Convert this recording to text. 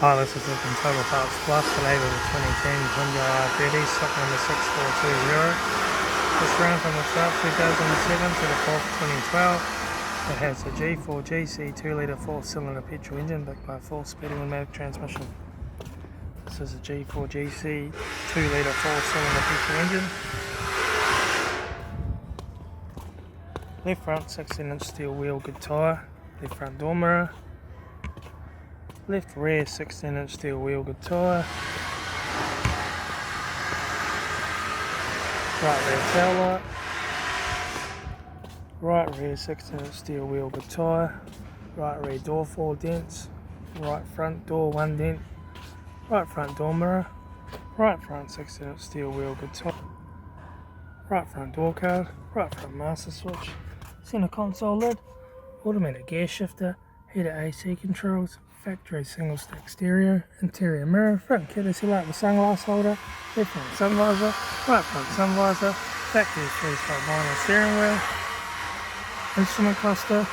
Hi, this is Looking Total Parts Plus, today with a 2010 Hyundai i30, stock number 6420. This ran from the start 2007 to the 4th 2012. It has a G4GC 2-litre 4-cylinder petrol engine backed by a 4-speed automatic transmission. This is a G4GC 2-litre 4-cylinder petrol engine. Left front 16-inch steel wheel, good tyre. Left front door mirror. Left rear 16-inch steel wheel, good tyre. Right rear tail light. Right rear 16-inch steel wheel, good tyre. Right rear door 4 dents. Right front door 1 dent. Right front door mirror. Right front 16-inch steel wheel, good tyre. Right front door card. Right front master switch. Centre console lid. Automatic gear shifter. Heated AC controls. Factory single stack stereo, interior mirror, front courtesy light with sunglass holder, left front sun visor, right front sun visor, factory 3-spot vinyl steering wheel, instrument cluster,